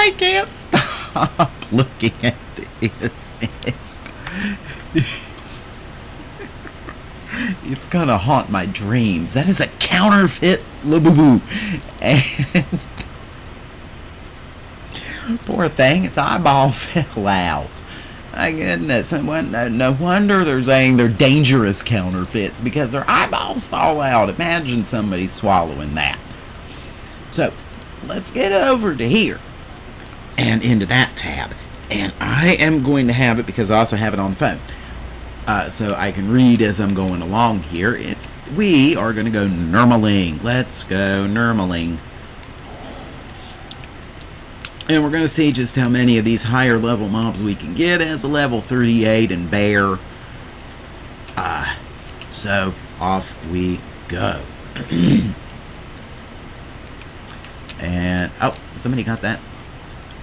I can't stop looking at this. It's gonna haunt my dreams. That is a counterfeit Labubu. And poor thing, its eyeball fell out. My goodness, no wonder they're saying they're dangerous counterfeits, because their eyeballs fall out. Imagine somebody swallowing that. So, let's get over to here and into that tab. And I am going to have it, because I also have it on the phone, so I can read as I'm going along here. We are going to go Nermalling. Let's go Nermalling. And we're going to see just how many of these higher level mobs we can get as a level 38 and bear. So off we go. And oh, somebody got that.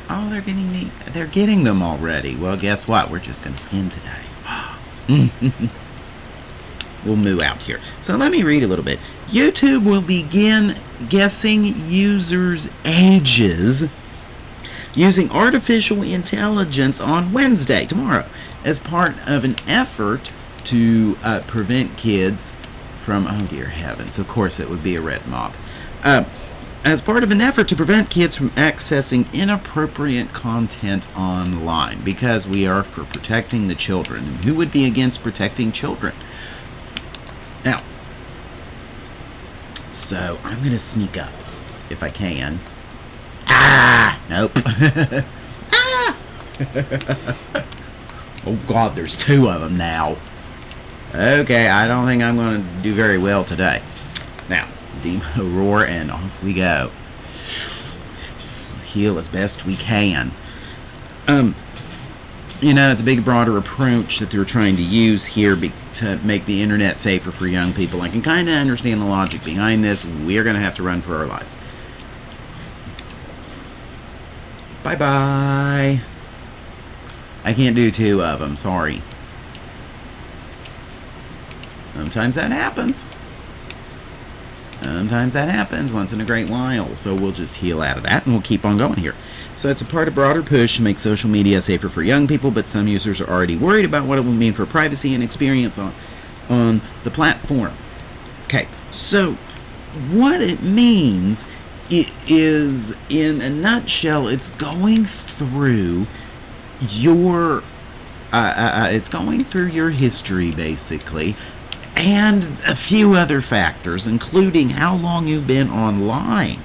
Oh, they're getting them already. Well, guess what? We're just going to skin today. We'll move out here. So let me read a little bit. YouTube will begin guessing users' ages using artificial intelligence on Wednesday, tomorrow, as part of an effort to prevent kids from, oh dear heavens, of course it would be a red mob, as part of an effort to prevent kids from accessing inappropriate content online, because we are for protecting the children. And who would be against protecting children? Now, so I'm going to sneak up if I can. Ah! Nope. Ah! Oh God, there's two of them now. Okay, I don't think I'm going to do very well today. Now, Demo roar, and off we go. Heal as best we can. You know, it's a big, broader approach that they're trying to use here to make the internet safer for young people. I can kind of understand the logic behind this. We're going to have to run for our lives. Bye-bye. I can't do two of them, sorry. Sometimes that happens. Sometimes that happens once in a great while, so we'll just heal out of that and we'll keep on going here. So it's a part of a broader push to make social media safer for young people, but some users are already worried about what it will mean for privacy and experience on the platform. Okay, so what it means is, in a nutshell, it's going through your history, basically, and a few other factors, including how long you've been online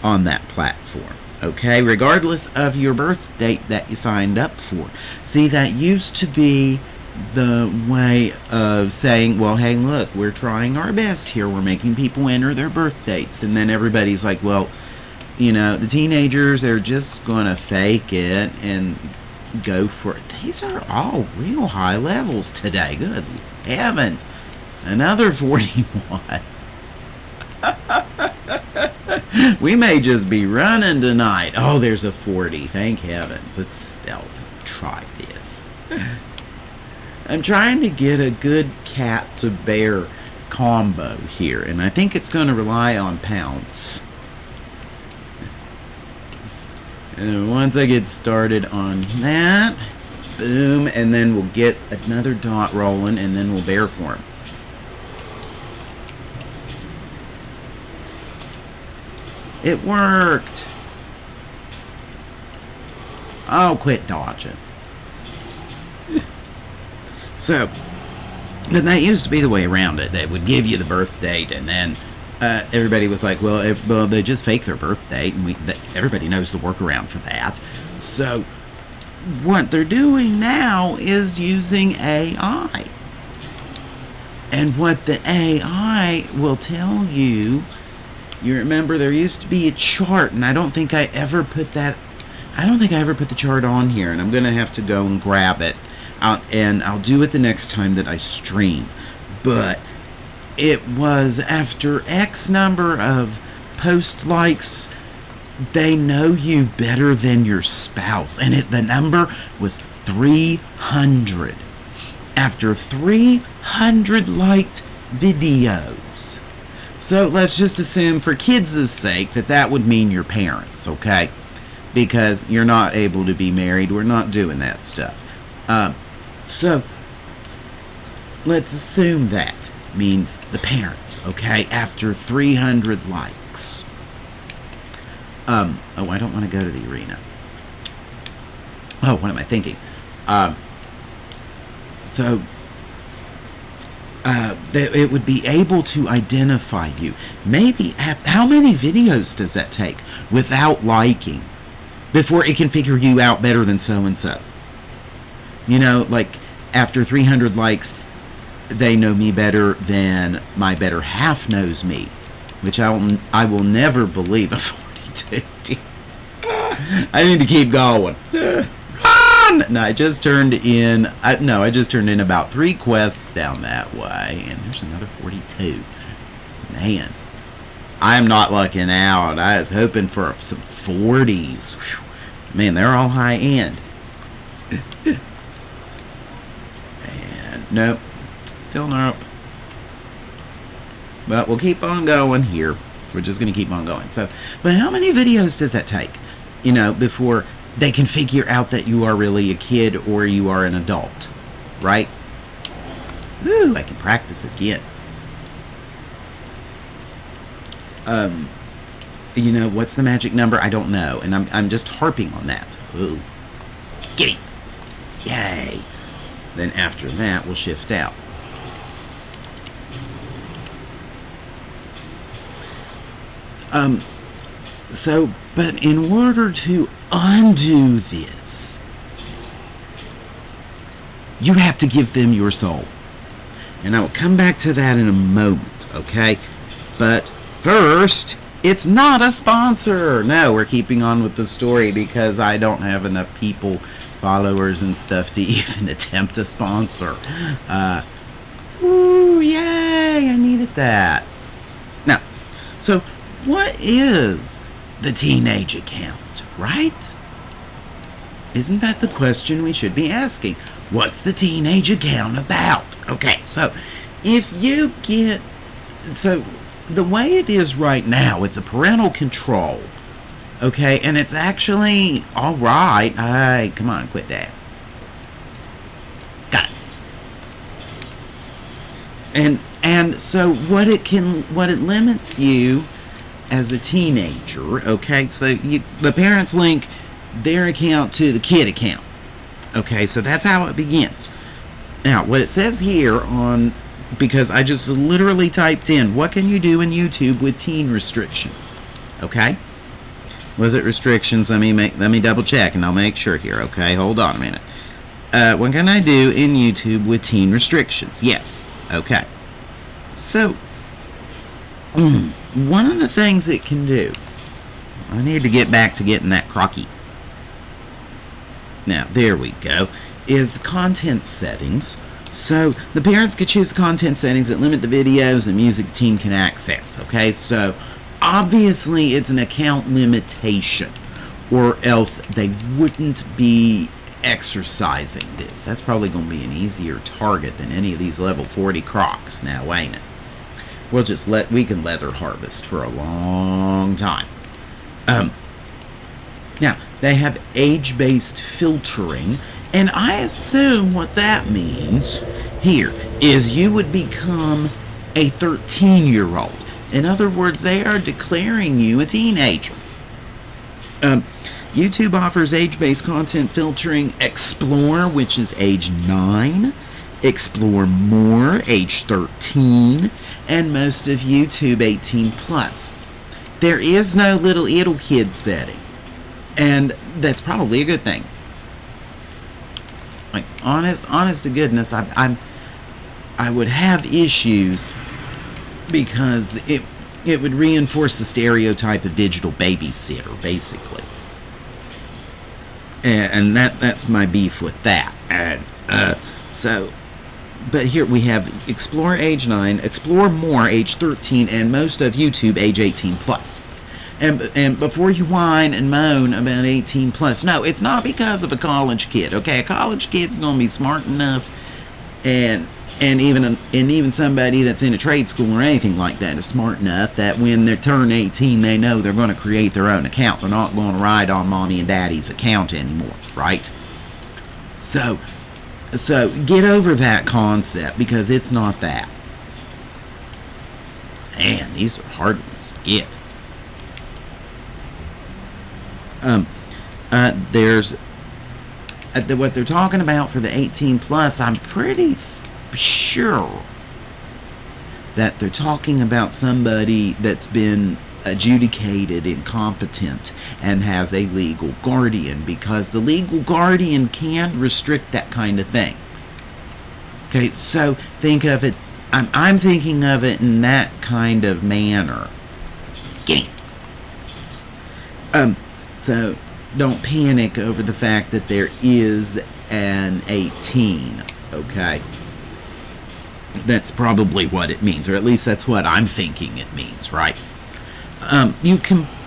on that platform. Okay, regardless of your birth date that you signed up for. See, that used to be the way of saying, well, hey, look, we're trying our best here. We're making people enter their birth dates. And then everybody's like, well, you know, the teenagers are just going to fake it and go for it. These are all real high levels today. Good heavens. Another 41. We may just be running tonight. Oh, there's a 40. Thank heavens. Let's stealth. Try this. I'm trying to get a good cat to bear combo here, and I think it's going to rely on pounce. And once I get started on that, boom, and then we'll get another dot rolling, and then we'll bear form. It worked. Oh, quit dodging. So, but that used to be the way around it. They would give you the birth date, and then everybody was like, well, they just fake their birth date, and everybody knows the workaround for that. So, what they're doing now is using AI. And what the AI will tell you, you remember there used to be a chart, and I don't think I ever put the chart on here, and I'm going to have to go and grab it. And I'll do it the next time that I stream. But it was after X number of post likes, they know you better than your spouse. And the number was 300. After 300 liked videos. So let's just assume, for kids' sake, that would mean your parents, okay? because you're not able to be married. We're not doing that stuff. So let's assume that means the parents, okay, after 300 likes. Oh, I don't want to go to the arena. Oh, what am I thinking? So it would be able to identify you. Maybe how many videos does that take without liking before it can figure you out better than so and so? You know, like after 300 likes, they know me better than my better half knows me, which I will never believe. A 42. I need to keep going. No, I just turned in. I just turned in about 3 quests down that way, and there's another 42. Man, I am not lucking out. I was hoping for some 40s. Whew. Man, they're all high end. And nope, still nope. But we'll keep on going here. We're just going to keep on going. So, but how many videos does that take? You know, before they can figure out that you are really a kid or you are an adult, right? Ooh, I can practice again. You know, what's the magic number? I don't know, and I'm just harping on that. Ooh, get him! Yay! Then after that, we'll shift out. So, but in order to undo this, you have to give them your soul. And I will come back to that in a moment, okay? But first, it's not a sponsor. No, we're keeping on with the story because I don't have enough people, followers and stuff to even attempt a sponsor. Ooh, yay, I needed that. Now, so what is the teenage account, right? Isn't that the question we should be asking? What's the teenage account about? Okay, so if you get... So the way it is right now, it's a parental control. Okay, and it's actually alright. Hey, come on, quit that. Got it. And so what it limits you as a teenager, okay, so the parents link their account to the kid account. Okay, so that's how it begins. Now, what it says here on, because I just literally typed in, what can you do in YouTube with teen restrictions? Okay? Was it restrictions? Let me double check and I'll make sure here. Okay, hold on a minute. What can I do in YouTube with teen restrictions? Yes. Okay. So, one of the things it can do, I need to get back to getting that crocky. Now, there we go, is content settings. So, the parents could choose content settings that limit the videos and music the teen can access. Okay, so, obviously, it's an account limitation, or else they wouldn't be exercising this. That's probably going to be an easier target than any of these level 40 crocs now, ain't it? We can leather harvest for a long time. Now, they have age-based filtering, and I assume what that means here is you would become a 13-year-old. In other words, they are declaring you a teenager. YouTube offers age-based content filtering Explore, which is age 9, Explore More, age 13, and most of YouTube 18+. There is no little kid setting, and that's probably a good thing. Like, honest to goodness, I would have issues because it would reinforce the stereotype of digital babysitter, basically. And that's my beef with that. But here we have Explore age 9, Explore More age 13, and most of YouTube age 18+. And before you whine and moan about 18+, no, it's not because of a college kid, okay? A college kid's going to be smart enough and And even somebody that's in a trade school or anything like that is smart enough that when they turn 18, they know they're going to create their own account. They're not going to ride on mommy and daddy's account anymore, right? So get over that concept, because it's not that. Man, these are hard ones to get. There's what they're talking about for the 18 plus. I'm pretty sure that they're talking about somebody that's been adjudicated incompetent and has a legal guardian, because the legal guardian can restrict that kind of thing. Okay, so think of it, I'm thinking of it in that kind of manner. Get him. So don't panic over the fact that there is an 18, okay? That's probably what it means, or at least that's what I'm thinking it means, right?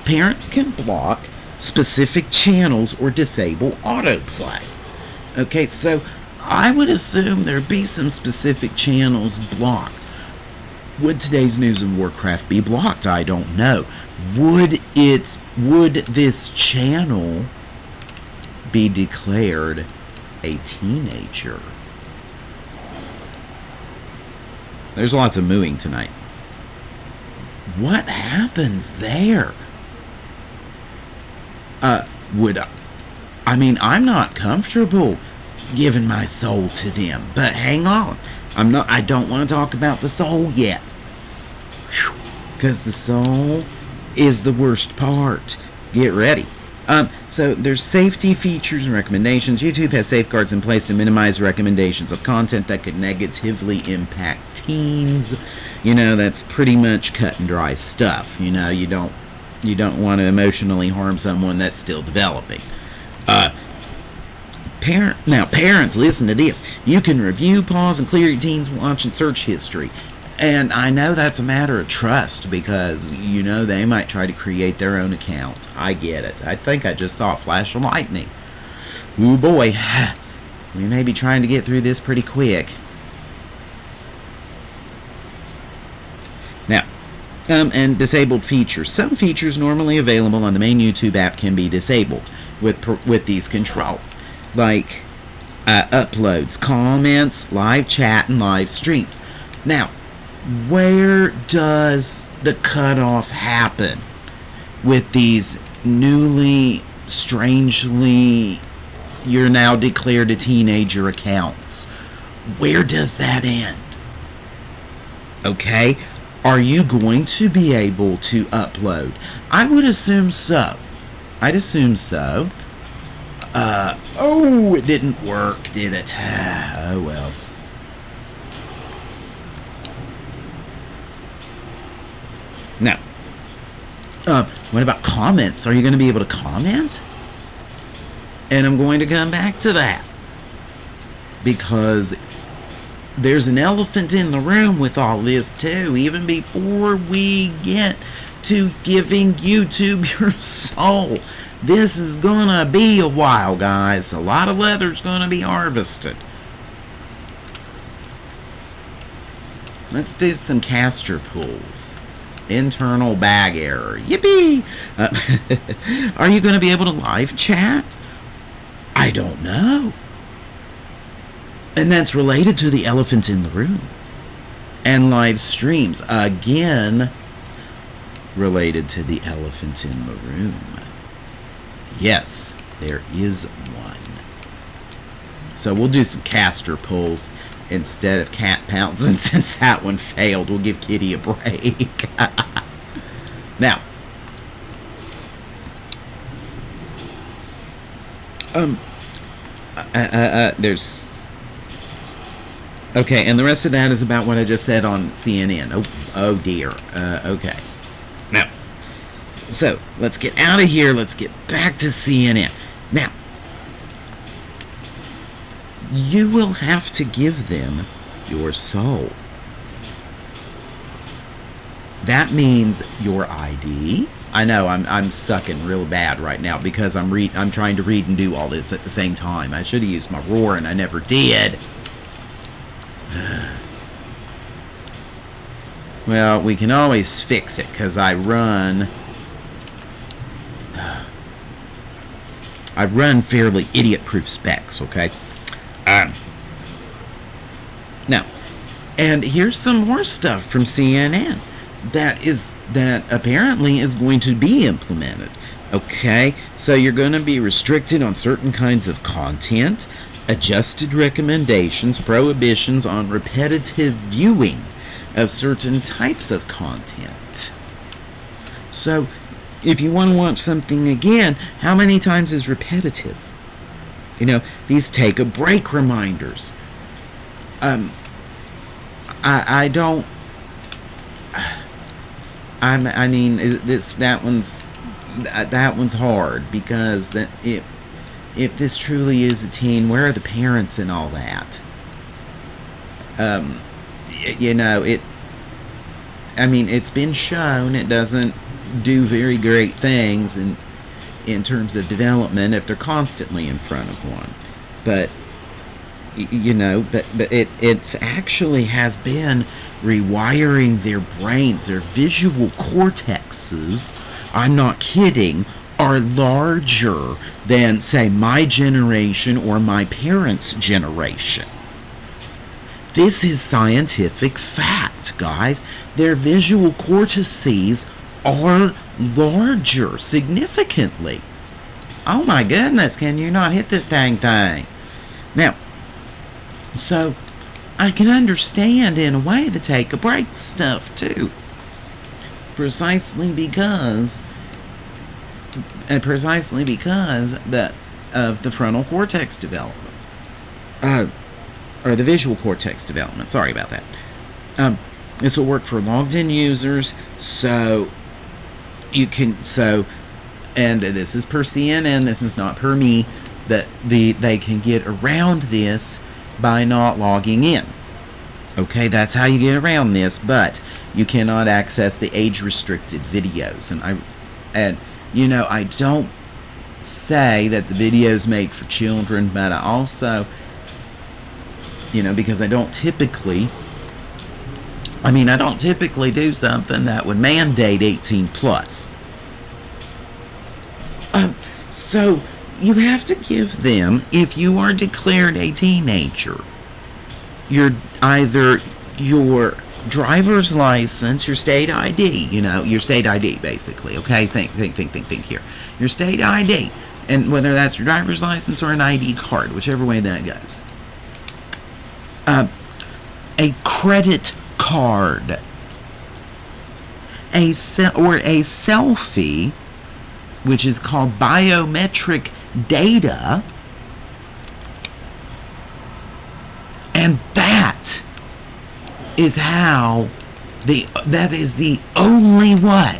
Parents can block specific channels or disable autoplay. Okay, so I would assume there'd be some specific channels blocked. Would today's news in Warcraft be blocked? I don't know. Would this channel be declared a teenager? There's lots of mooing tonight. What happens there? I'm not comfortable giving my soul to them, but hang on. I don't want to talk about the soul yet. Because the soul is the worst part. Get ready. So there's safety features and recommendations. YouTube has safeguards in place to minimize recommendations of content that could negatively impact teens. That's pretty much cut and dry stuff. You don't want to emotionally harm someone that's still developing. Parents, listen to this. You can review, pause, and clear your teen's watch and search history. And I know that's a matter of trust, because, they might try to create their own account. I get it. I think I just saw a flash of lightning. Ooh boy. We may be trying to get through this pretty quick. Now, and disabled features. Some features normally available on the main YouTube app can be disabled with these controls. Like uploads, comments, live chat, and live streams. Now, where does the cutoff happen with these newly, strangely, you're now declared a teenager accounts? Where does that end? Okay, are you going to be able to upload? I would assume so. I'd assume so. It didn't work, did it? Oh well. Now, what about comments? Are you going to be able to comment? And I'm going to come back to that, because there's an elephant in the room with all this too, even before we get to giving YouTube your soul. This is gonna be a while, guys. A lot of leather's gonna be harvested. Let's do some caster pulls. Internal bag error. Yippee! Are you going to be able to live chat? I don't know. And that's related to the elephant in the room. And live streams. Again, related to the elephant in the room. Yes, there is one. So we'll do some caster pulls instead of cat pounds, and since that one failed, we'll give Kitty a break. Now, there's okay, and the rest of that is about what I just said on CNN. Oh dear. Okay. Now, so let's get out of here. Let's get back to CNN. Now, you will have to give them your soul. That means your ID. I know I'm sucking real bad right now because I'm trying to read and do all this at the same time. I should have used my roar and I never did. Well, we can always fix it, because I run fairly idiot-proof specs, okay? Now, and here's some more stuff from CNN that apparently is going to be implemented. Okay, so you're going to be restricted on certain kinds of content, adjusted recommendations, prohibitions on repetitive viewing of certain types of content. So, if you want to watch something again, how many times is repetitive? You know, these take a break reminders. I don't. I mean, that one's hard, because that if this truly is a teen, where are the parents and all that? You know, it's been shown it doesn't do very great things in terms of development if they're constantly in front of one. But you know, but it actually has been rewiring their brains. Their visual cortexes, I'm not kidding, are larger than, say, my generation or my parents' generation. This is scientific fact, guys. Their visual cortices are larger significantly. Oh my goodness, can you not hit that dang thing? Now, so I can understand in a way the take a break stuff too. Precisely because of the frontal cortex development. Or the visual cortex development. Sorry about that. This will work for logged in users, so you can, and this is per CNN, this is not per me, that they can get around this by not logging in. Okay, that's how you get around this, but you cannot access the age-restricted videos. And you know, I don't say that the video's made for children, but I also, you know, because I don't typically do something that would mandate 18 plus. So you have to give them, if you are declared a teenager, either your driver's license, your state ID, you know, your state ID basically, okay? Think here. Your state ID, and whether that's your driver's license or an ID card, whichever way that goes. A credit card, or a selfie, which is called biometric data, and that is the only way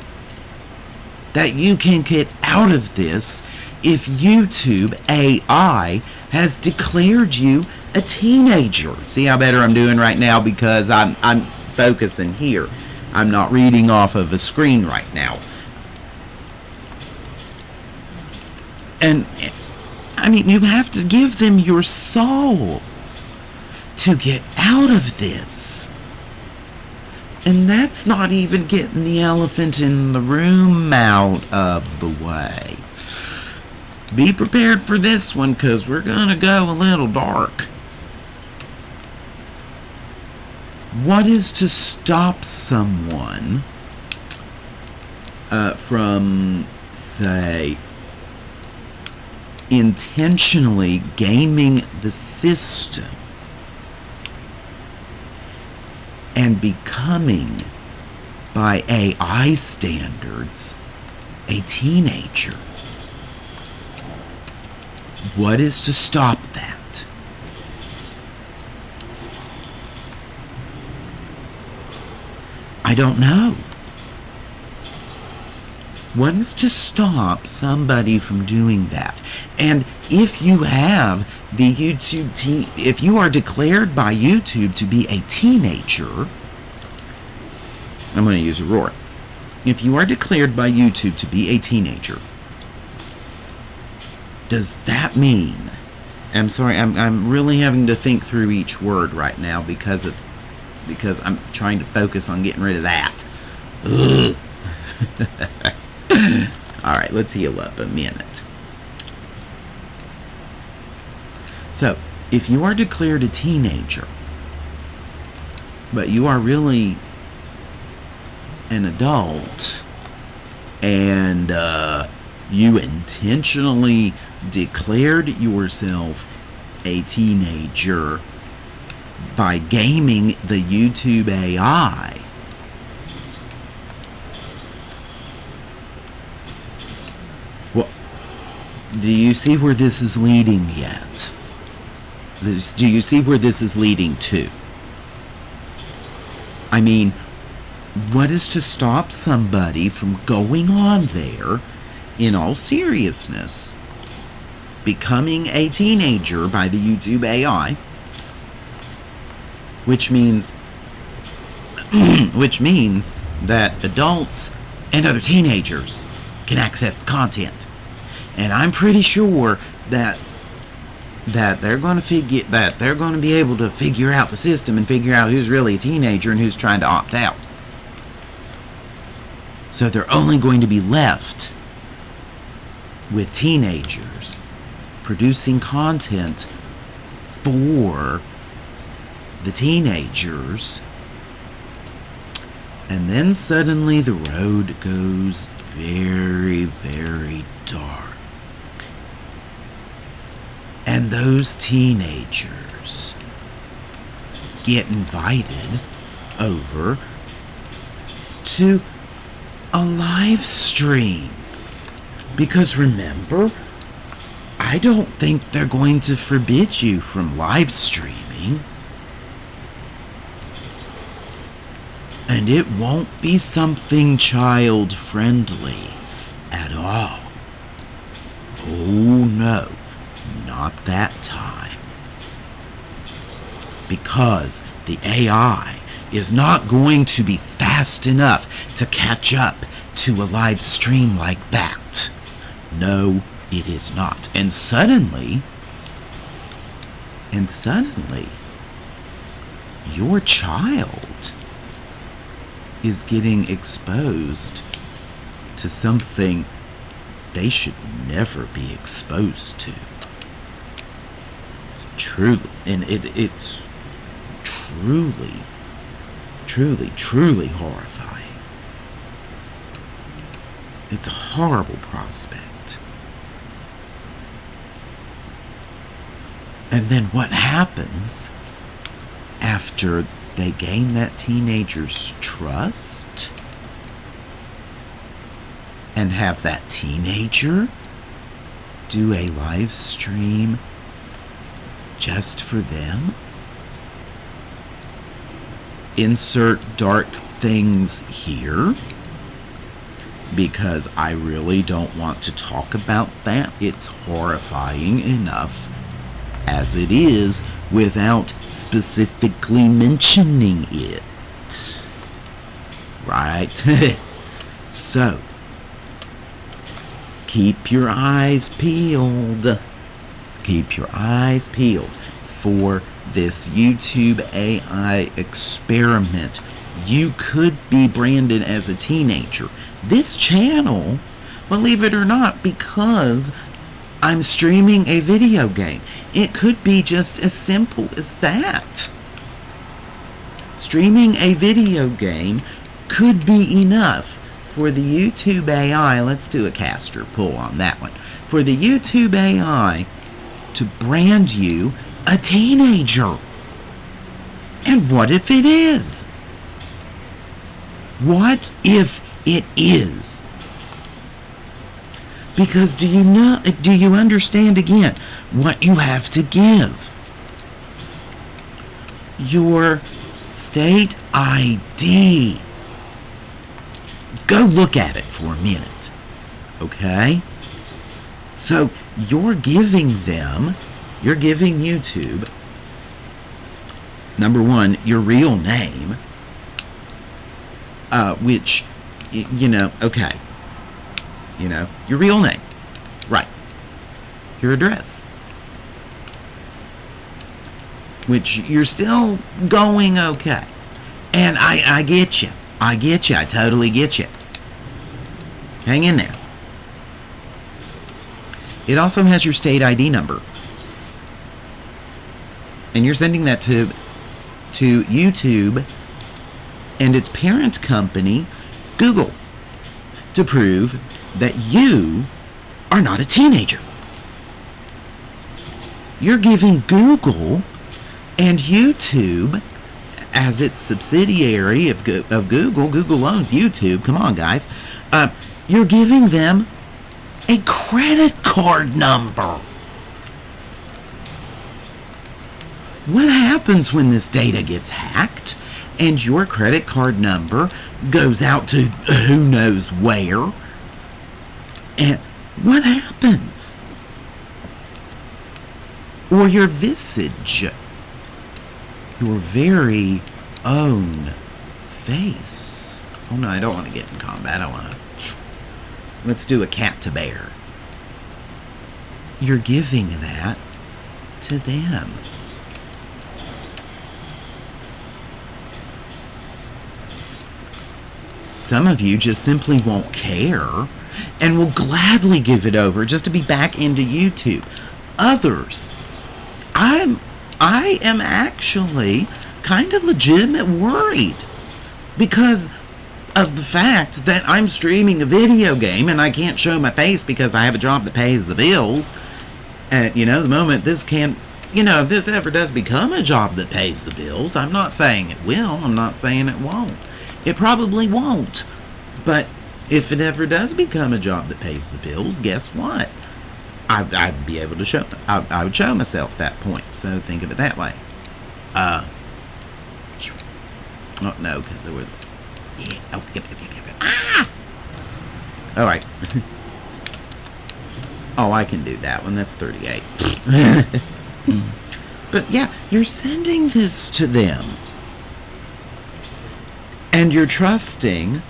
that you can get out of this if YouTube AI has declared you a teenager. See how better I'm doing right now, because I'm focusing here. I'm not reading off of a screen right now. And I mean, you have to give them your soul to get out of this. And that's not even getting the elephant in the room out of the way. Be prepared for this one, because we're going to go a little dark. What is to stop someone from, say, intentionally gaming the system and becoming, by AI standards, a teenager? What is to stop that? I don't know. What is to stop somebody from doing that? And if you have the YouTube if you are declared by YouTube to be a teenager, I'm going to use Aurora. If you are declared by YouTube to be a teenager, does that mean, I'm sorry, I'm really having to think through each word right now because of because I'm trying to focus on getting rid of that. Ugh. Alright, let's heal up a minute. So, if you are declared a teenager, but you are really an adult, and you intentionally declared yourself a teenager by gaming the YouTube AI, well, do you see where this is leading yet? Do you see where this is leading to? I mean, what is to stop somebody from going on there, in all seriousness, becoming a teenager by the YouTube AI, which means that adults and other teenagers can access the content. And I'm pretty sure that they're going to be able to figure out the system and figure out who's really a teenager and who's trying to opt out. So they're only going to be left with teenagers producing content for the teenagers, and then suddenly the road goes very, very dark. And those teenagers get invited over to a live stream. Because remember, I don't think they're going to forbid you from live streaming. And it won't be something child friendly at all. Oh no. Not that time. Because the AI is not going to be fast enough to catch up to a live stream like that. No, it is not. And suddenly, your child is getting exposed to something they should never be exposed to. It's truly, and it's truly horrifying. It's a horrible prospect. And then what happens after they gain that teenager's trust and have that teenager do a live stream just for them? Insert dark things here, because I really don't want to talk about that. It's horrifying enough as it is without specifically mentioning it. Right? So, keep your eyes peeled. Keep your eyes peeled for this YouTube AI experiment. You could be branded as a teenager. This channel, believe it or not, because I'm streaming a video game, it could be just as simple as that. Streaming a video game could be enough for the YouTube AI, let's do a caster pull on that one, for the YouTube AI to brand you a teenager. And what if it is? What if it is? Because do you understand again what you have to give? Your state ID. Go look at it for a minute. Okay? So you're giving YouTube, number one, your real name, which, okay. Your real name. Right. Your address. Which you're still going okay. And I get you. I get you. I totally get you. Hang in there. It also has your state ID number. And you're sending that to YouTube and its parent company, Google, to prove that you are not a teenager. You're giving Google and YouTube, as its subsidiary of Google, Google owns YouTube, come on guys, you're giving them a credit card number. What happens when this data gets hacked and your credit card number goes out to who knows where? And what happens? Or your visage, your very own face. Oh no, I don't want to get in combat. I want to... Let's do a cat to bear. You're giving that to them. Some of you just simply won't care and will gladly give it over just to be back into YouTube. Others, I am actually kind of legitimate worried because of the fact that I'm streaming a video game and I can't show my face because I have a job that pays the bills. And, you know, the moment this can, you know, if this ever does become a job that pays the bills, I'm not saying it will, I'm not saying it won't. It probably won't. But if it ever does become a job that pays the bills, guess what? I'd be able to show, I would show myself at that point. So think of it that way. Oh, no, because there were... Yeah. Oh, yep. Ah! All right. Oh, I can do that one. That's 38. But yeah, you're sending this to them. And you're trusting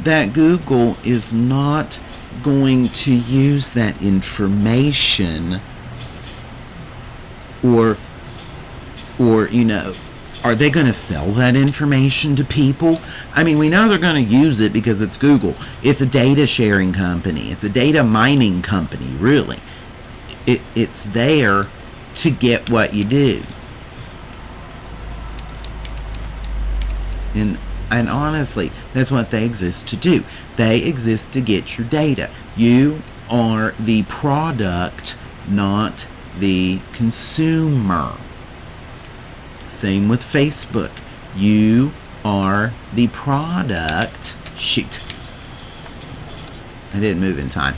that Google is not going to use that information or you know, are they going to sell that information to people? I mean, we know they're going to use it because it's Google. It's a data sharing company. It's a data mining company, really. It's there to get what you do. And honestly, that's what they exist to do. They exist to get your data. You are the product, not the consumer. Same with Facebook. You are the product. Shoot. I didn't move in time.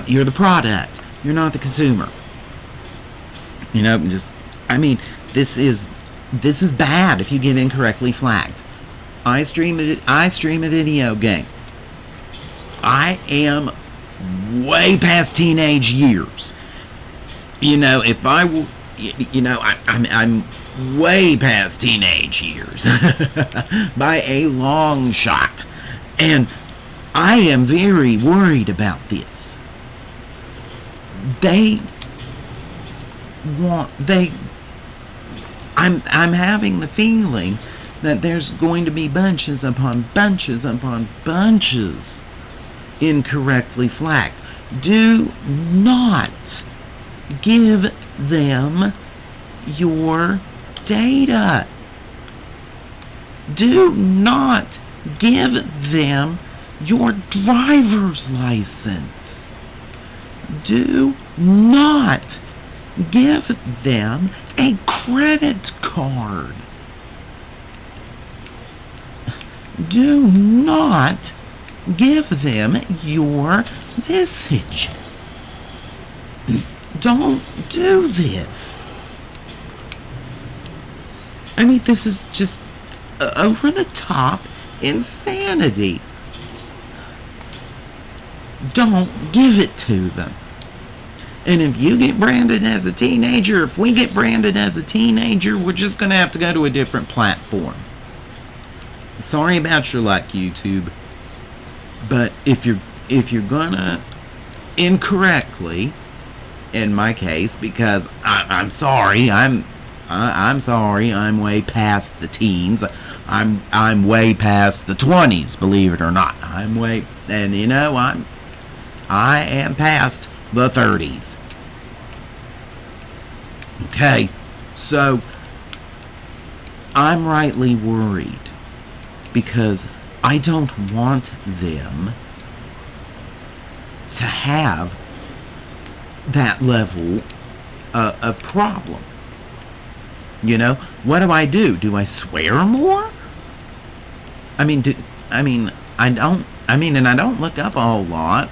You're the product. You're not the consumer. You know, just... I mean, this is bad if you get incorrectly flagged. I stream a video game. I am way past teenage years. You know, if I will, you know, I'm way past teenage years by a long shot, and I am very worried about this. I'm having the feeling that there's going to be bunches upon bunches upon bunches incorrectly flagged. Do not give them your data. Do not give them your driver's license. Do not give them a credit card. Do not give them your visage. Don't do this. I mean, this is just over the top insanity. Don't give it to them. And if you get branded as a teenager, if we get branded as a teenager, we're just going to have to go to a different platform. Sorry about your luck, YouTube. But if you're gonna incorrectly in my case, because I'm sorry, I'm sorry, I'm way past the teens. I'm way past the 20s, believe it or not. And you know, I am past the 30s. Okay, so I'm rightly worried because I don't want them to have that level of problem. You know, what do? Do I swear more? I mean, I don't. And I don't look up a whole lot.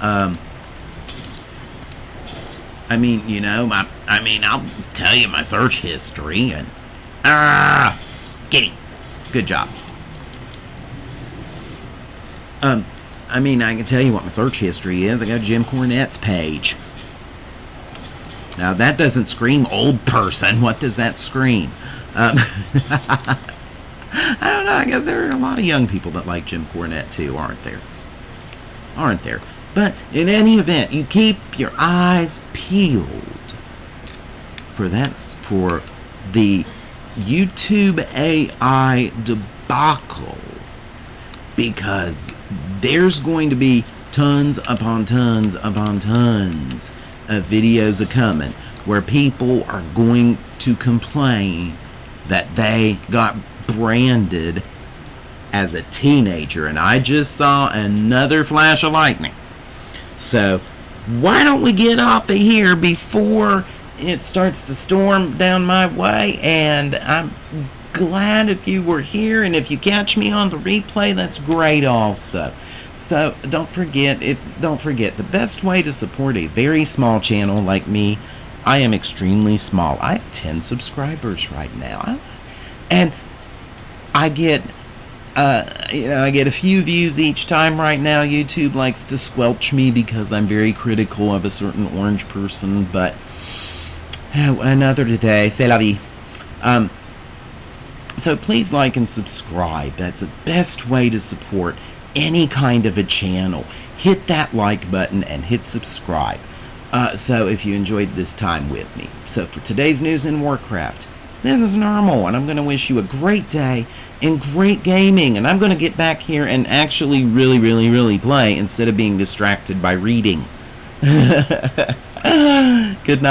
You know, I'll tell you my search history and get him. Good job. I can tell you what my search history is. I go to Jim Cornette's page. Now, that doesn't scream old person. What does that scream? I don't know. I guess there are a lot of young people that like Jim Cornette, too, aren't there? But in any event, you keep your eyes peeled for the YouTube AI debacle, because there's going to be tons upon tons upon tons of videos coming where people are going to complain that they got branded as a teenager, and I just saw another flash of lightning. So why don't we get off of here before it starts to storm down my way? And I'm glad if you were here, and if you catch me on the replay, that's great also. So don't forget, the best way to support a very small channel like me, I am extremely small. I have 10 subscribers right now, and I get I get a few views each time right now. YouTube likes to squelch me because I'm very critical of a certain orange person, but another day, c'est la vie. So please like and subscribe. That's the best way to support any kind of a channel. Hit that like button and hit subscribe. So if you enjoyed this time with me. So for today's news in Warcraft, this is Nermall, and I'm going to wish you a great day and great gaming. And I'm going to get back here and actually really, really, really play instead of being distracted by reading. Good night.